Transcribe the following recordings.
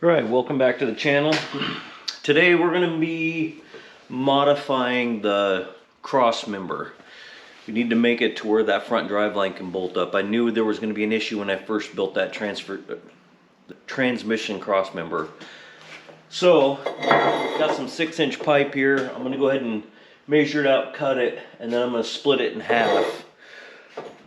Alright, welcome back to the channel. Today we're going to be modifying the cross member. We need to make it to where that front drive line can bolt up. I knew there was going to be an issue when I first built that transmission cross member. So, got some 6-inch pipe here. I'm going to go ahead and measure it out, cut it, and then I'm going to split it in half.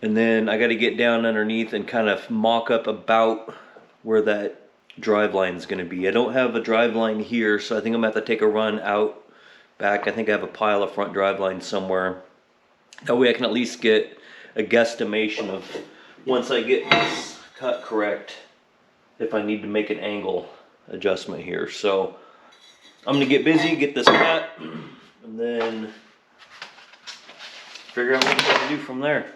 And then I got to get down underneath and kind of mock up about where that drive line is going to be. I don't have a drive line here, so I think I'm going to have to take a run out back. I think I have a pile of front drive lines somewhere. That way I can at least get a guesstimation of, once I get this cut correct, if I need to make an angle adjustment here. So I'm going to get busy, get this cut, and then figure out what I'm going to do from there.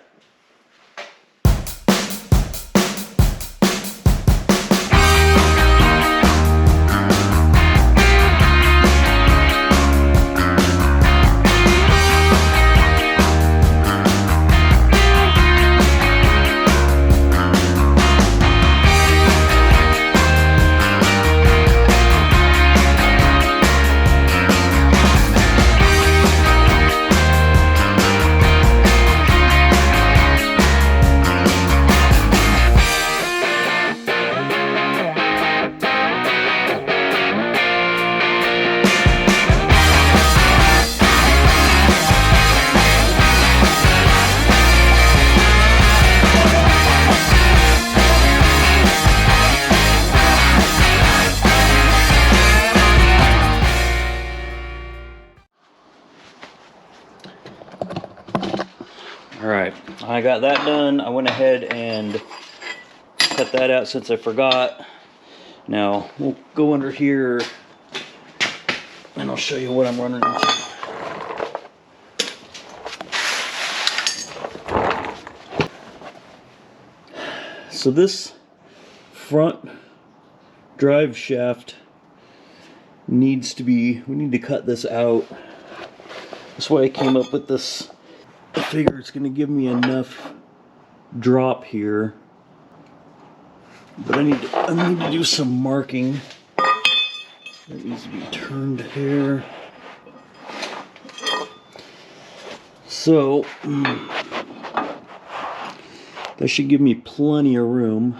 Alright, I got that done. I went ahead and cut that out since I forgot. Now, we'll go under here and I'll show you what I'm running into. So this front drive shaft needs to be, we need to cut this out. That's why I came up with this. I figure it's going to give me enough drop here, but I need to do some marking. That needs to be turned here. So that should give me plenty of room.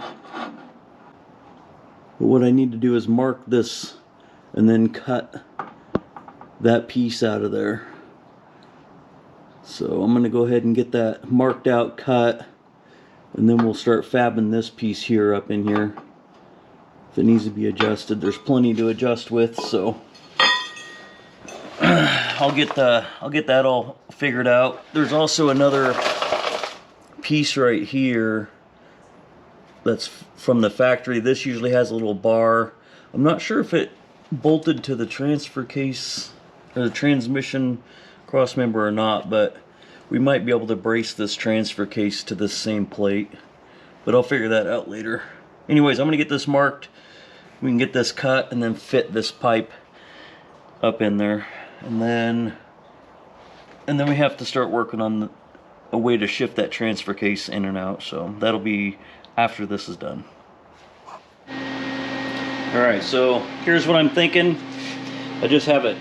But what I need to do is mark this and then cut that piece out of there. So I'm going to go ahead and get that marked out, cut, and then we'll start fabbing this piece here up in here. If it needs to be adjusted, there's plenty to adjust with, so I'll get that all figured out. There's also another piece right here that's from the factory. This usually has a little bar. I'm not sure if it bolted to the transfer case or the transmission cross member or not, but we might be able to brace this transfer case to this same plate, but I'll figure that out later. Anyways, I'm gonna get this marked, we can get this cut, and then fit this pipe up in there, and then we have to start working on a way to shift that transfer case in and out. So that'll be after this is done. Alright, so here's what I'm thinking. I just have it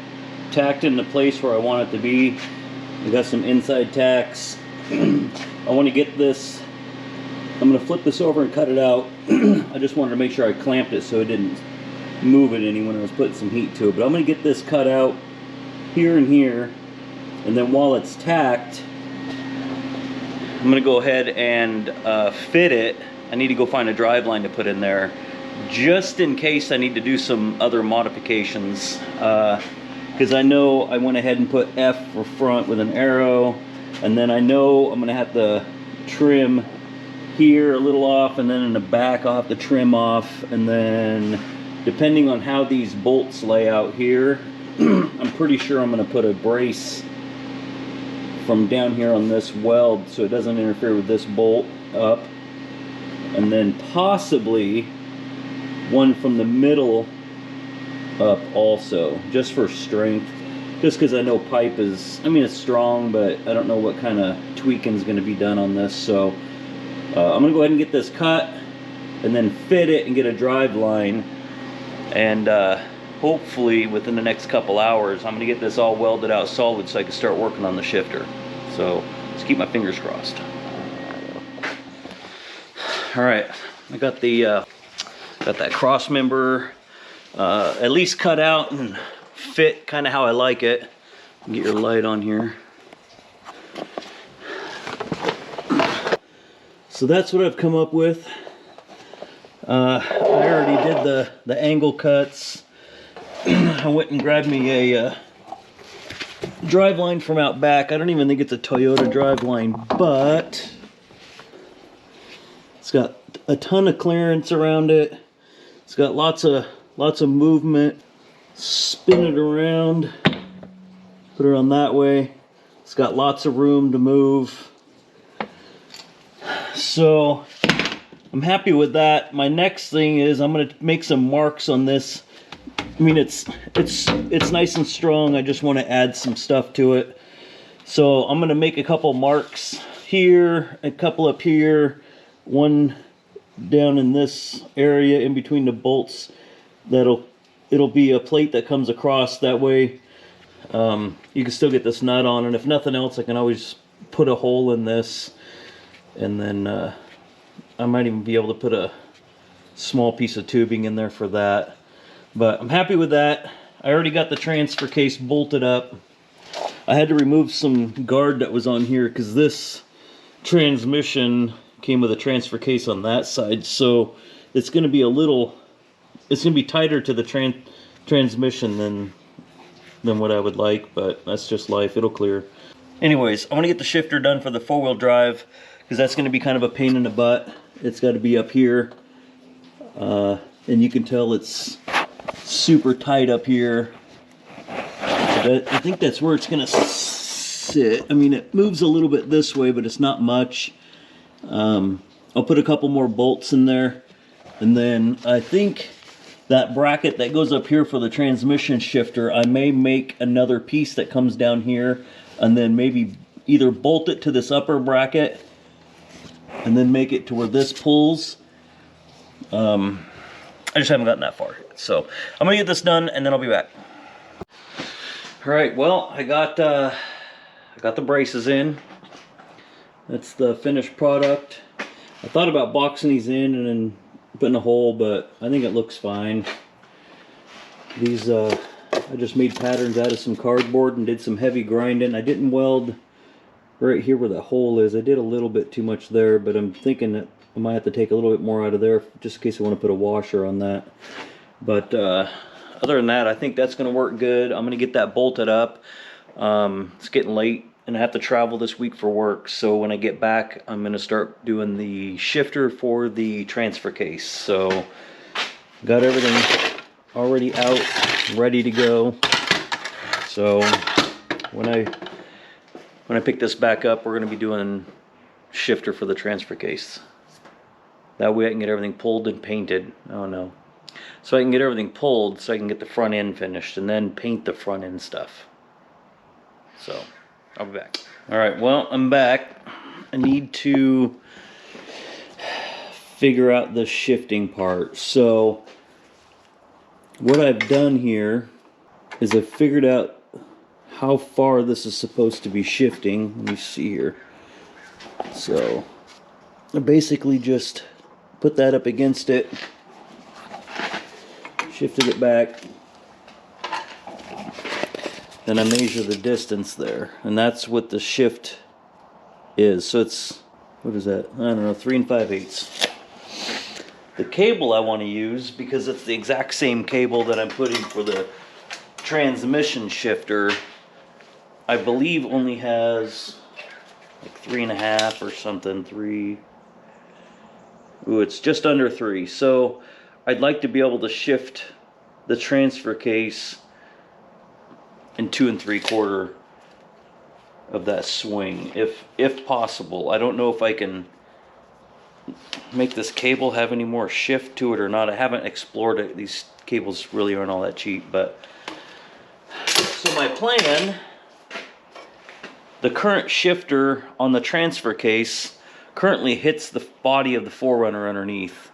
tacked into place where I want it to be. I got some inside tacks. I want to get this, I'm going to flip this over and cut it out. I just wanted to make sure I clamped it so it didn't move it any when I was putting some heat to it. But I'm going to get this cut out here and here, and then while it's tacked, I'm going to go ahead and fit it. I need to go find a drive line to put in there, just in case I need to do some other modifications. Because I know I went ahead and put F for front with an arrow, and then I know I'm going to have to trim here a little off, and then in the back I'll have to trim off, and then depending on how these bolts lay out here, I'm pretty sure I'm going to put a brace from down here on this weld so it doesn't interfere with this bolt up, and then possibly one from the middle up also, just for strength, just because I know pipe is, I mean, it's strong, but I don't know what kind of tweaking is going to be done on this. So I'm going to go ahead and get this cut and then fit it and get a drive line, And hopefully within the next couple hours, I'm gonna get this all welded out solid so I can start working on the shifter. So let's keep my fingers crossed. All right, I got the got that cross member at least cut out and fit kind of how I like it. Get your light on here. So that's what I've come up with. I already did the angle cuts. I went and grabbed me a drive line from out back. I don't even think it's a Toyota drive line, but it's got a ton of clearance around it. It's got lots of movement. Spin it around, put it on that way. It's got lots of room to move. So I'm happy with that. My next thing is I'm gonna make some marks on this. I mean, it's nice and strong. I just want to add some stuff to it. So I'm gonna make a couple marks here, a couple up here, one down in this area in between the bolts. It'll be a plate that comes across. That way you can still get this nut on, and if nothing else, I can always put a hole in this, and then I might even be able to put a small piece of tubing in there for that. But I'm happy with that. I already got the transfer case bolted up. I had to remove some guard that was on here because this transmission came with a transfer case on that side, so it's going to be it's going to be tighter to the transmission than what I would like, but that's just life. It'll clear. Anyways, I'm going to get the shifter done for the four-wheel drive because that's going to be kind of a pain in the butt. It's got to be up here, and you can tell it's super tight up here. I think that's where it's going to sit. I mean, it moves a little bit this way, but it's not much. I'll put a couple more bolts in there, and then I think that bracket that goes up here for the transmission shifter, I may make another piece that comes down here, and then maybe either bolt it to this upper bracket and then make it to where this pulls. I just haven't gotten that far yet. So I'm gonna get this done and then I'll be back. All right, well, I got the braces in. That's the finished product. I thought about boxing these in and then putting a hole, but I think it looks fine. These I just made patterns out of some cardboard and did some heavy grinding. I didn't weld right here where the hole is. I did a little bit too much there, but I'm thinking that I might have to take a little bit more out of there just in case I want to put a washer on that. But other than that, I think that's going to work good. I'm going to get that bolted up. It's getting late and I have to travel this week for work, so when I get back I'm going to start doing the shifter for the transfer case. So got everything already out, ready to go. So when I pick this back up, we're going to be doing shifter for the transfer case. That way I can get everything pulled and painted. Oh no. So I can get everything pulled so I can get the front end finished and then paint the front end stuff. So I'll be back. Alright, well, I'm back. I need to figure out the shifting part. So what I've done here is I've figured out how far this is supposed to be shifting. Let me see here. So I basically just put that up against it, shifted it back, then I measure the distance there, and that's what the shift is. So it's, what is that? I don't know, 3 5/8. The cable I want to use, because it's the exact same cable that I'm putting for the transmission shifter, I believe only has like 3.5 or something. 3. Ooh, it's just under 3. So I'd like to be able to shift the transfer case in 2 3/4 of that swing, if possible. I don't know if I can make this cable have any more shift to it or not. I haven't explored it. These cables really aren't all that cheap, but so my plan, the current shifter on the transfer case currently hits the body of the 4Runner underneath.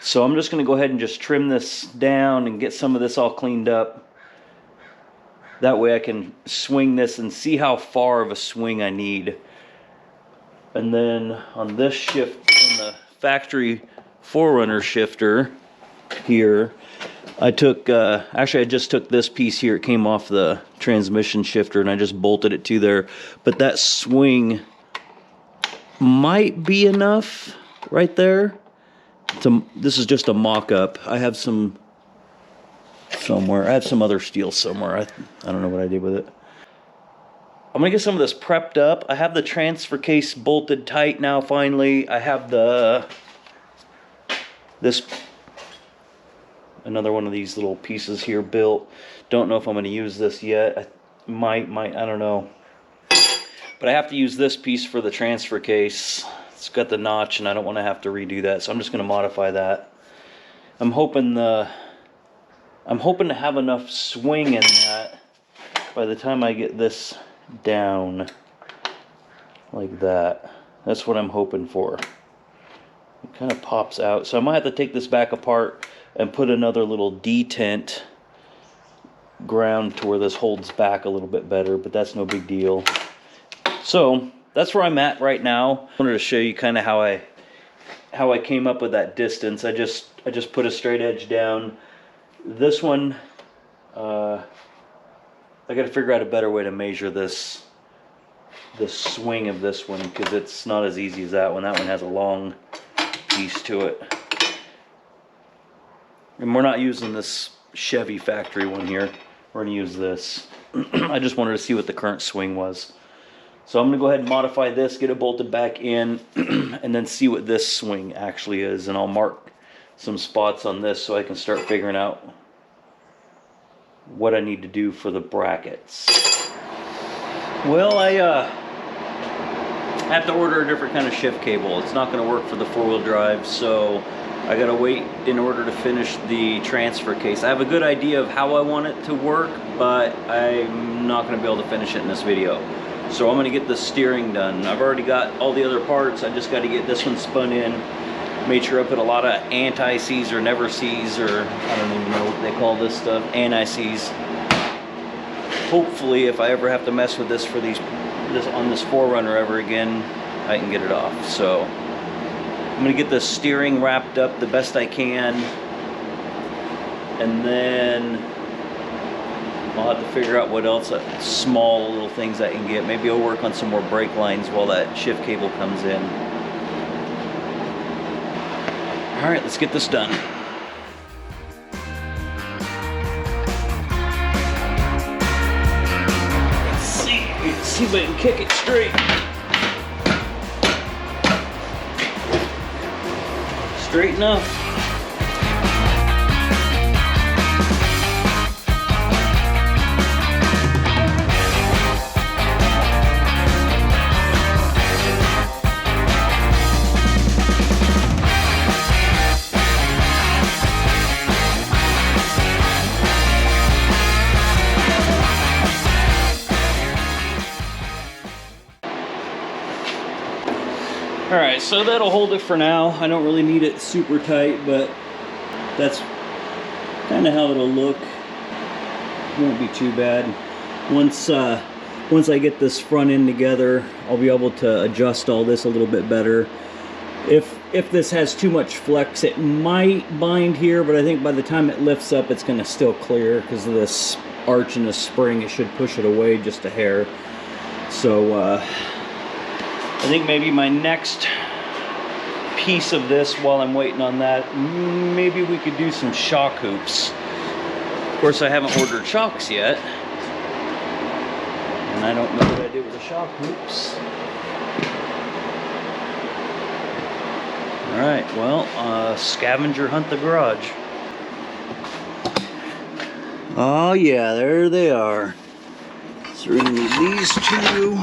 So I'm just going to go ahead and just trim this down and get some of this all cleaned up. That way I can swing this and see how far of a swing I need. And then on this shift, on the factory 4RUNNER shifter here, I took, actually I just took this piece here. It came off the transmission shifter and I just bolted it to there. But that swing might be enough right there. This is just a mock-up. I have some somewhere. I have some other steel somewhere. I don't know what I did with it. I'm going to get some of this prepped up. I have the transfer case bolted tight now finally. I have another one of these little pieces here built. Don't know if I'm going to use this yet. I might, I don't know. But I have to use this piece for the transfer case. It's got the notch and I don't want to have to redo that, so I'm just going to modify that. I'm hoping to have enough swing in that by the time I get this down like that. That's what I'm hoping for. It kind of pops out, so I might have to take this back apart and put another little detent ground to where this holds back a little bit better, but that's no big deal. So that's where I'm at right now. I wanted to show you kind of how I came up with that distance. I just put a straight edge down. This one, I got to figure out a better way to measure the swing of this one, because it's not as easy as that one. That one has a long piece to it. And we're not using this Chevy factory one here. We're going to use this. I just wanted to see what the current swing was. So I'm going to go ahead and modify this, get it bolted back in, and then see what this swing actually is. And I'll mark some spots on this so I can start figuring out what I need to do for the brackets. Well, I have to order a different kind of shift cable. It's not going to work for the four-wheel drive, so I got to wait in order to finish the transfer case. I have a good idea of how I want it to work, but I'm not going to be able to finish it in this video. So I'm going to get the steering done. I've already got all the other parts. I just got to get this one spun in. Made sure I put a lot of anti-seize or never seize, or I don't even know what they call this stuff, anti-seize. Hopefully, if I ever have to mess with this on this 4RUNNER ever again, I can get it off. So I'm going to get the steering wrapped up the best I can, and then I'll have to figure out what else, small little things I can get. Maybe I'll work on some more brake lines while that shift cable comes in. All right, let's get this done. Let's see if I can kick it straight. Straight enough. Alright, so that'll hold it for now. I don't really need it super tight, but that's kind of how it'll look. Won't be too bad. Once I get this front end together, I'll be able to adjust all this a little bit better. If this has too much flex, it might bind here, but I think by the time it lifts up, it's going to still clear because of this arch and the spring. It should push it away just a hair. So I think maybe my next piece of this, while I'm waiting on that, maybe we could do some shock hoops. Of course, I haven't ordered shocks yet, and I don't know what I did with the shock hoops. All right, well, scavenger hunt the garage. Oh yeah, there they are. So we're gonna need these two.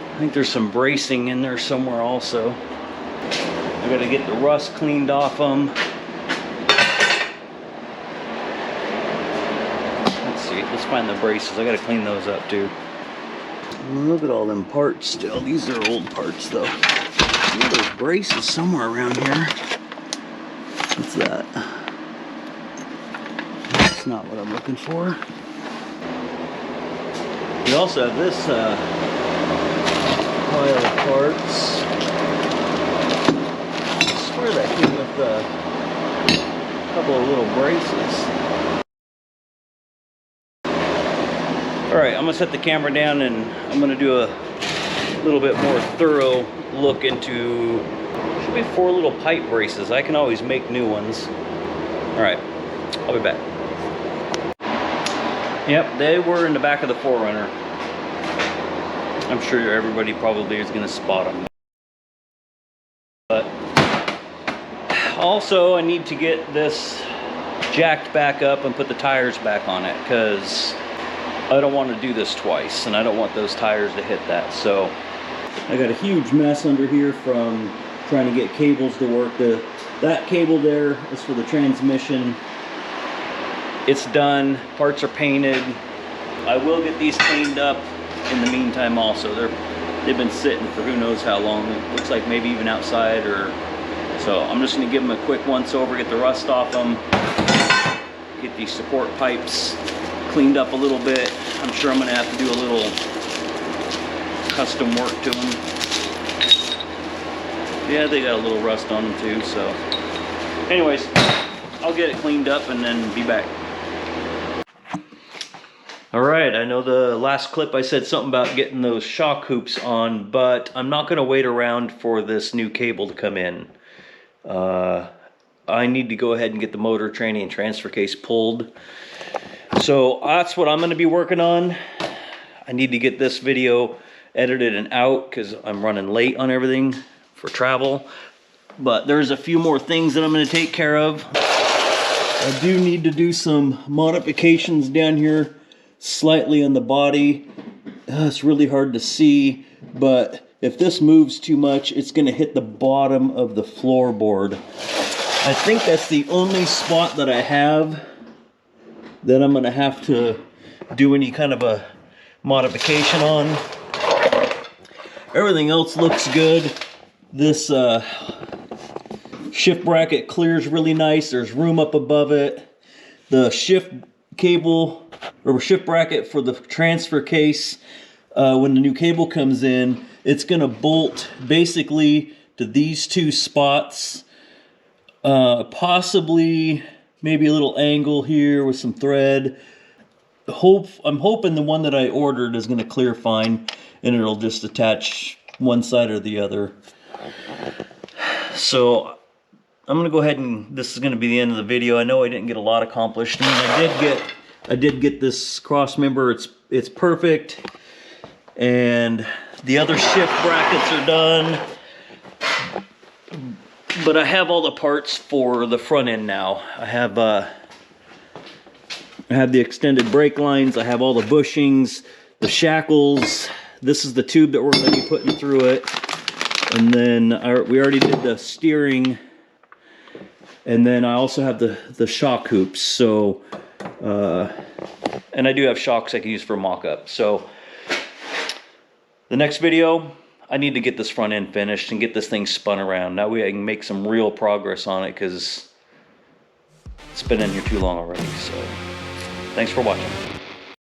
I think there's some bracing in there somewhere also. I gotta get the rust cleaned off them. Let's see, let's find the braces. I gotta clean those up too. Look at all them parts still. These are old parts though. There's braces somewhere around here. What's that? That's not what I'm looking for. We also have this pile of parts. I swear that came with a couple of little braces. Alright, I'm going to set the camera down and I'm going to do a little bit more thorough look into, should be 4 little pipe braces. I can always make new ones. Alright, I'll be back. Yep, they were in the back of the 4Runner. I'm sure everybody probably is going to spot them. But also I need to get this jacked back up and put the tires back on it, because I don't want to do this twice and I don't want those tires to hit that. So I got a huge mess under here from trying to get cables to work. That cable there is for the transmission. It's done, parts are painted. I will get these cleaned up in the meantime also. They've been sitting for who knows how long. It looks like maybe even outside, or so I'm just going to give them a quick once over, get the rust off them, get these support pipes cleaned up a little bit. I'm sure I'm going to have to do a little custom work to them. Yeah, they got a little rust on them too, so anyways, I'll get it cleaned up and then be back. Alright, I know the last clip I said something about getting those shock hoops on, but I'm not going to wait around for this new cable to come in. I need to go ahead and get the motor, tranny, and transfer case pulled. So that's what I'm going to be working on. I need to get this video edited and out because I'm running late on everything for travel. But there's a few more things that I'm going to take care of. I do need to do some modifications down here slightly on the body. It's really hard to see, but if this moves too much, it's going to hit the bottom of the floorboard. I think that's the only spot that I have that I'm going to have to do any kind of a modification on. Everything else looks good. This shift bracket clears really nice. There's room up above it. The shift cable or shift bracket for the transfer case, when the new cable comes in, it's going to bolt basically to these two spots. Possibly maybe a little angle here with some thread. I'm hoping the one that I ordered is going to clear fine and it'll just attach one side or the other. So I'm going to go ahead and this is going to be the end of the video. I know I didn't get a lot accomplished. I mean, I did get this cross member. It's perfect, and the other shift brackets are done. But I have all the parts for the front end now. I have the extended brake lines. I have all the bushings, the shackles. This is the tube that we're going to be putting through it. And then we already did the steering. And then I also have the shock hoops. So, and I do have shocks I can use for mock-up. So, the next video, I need to get this front end finished and get this thing spun around. That way I can make some real progress on it because it's been in here too long already. So, thanks for watching.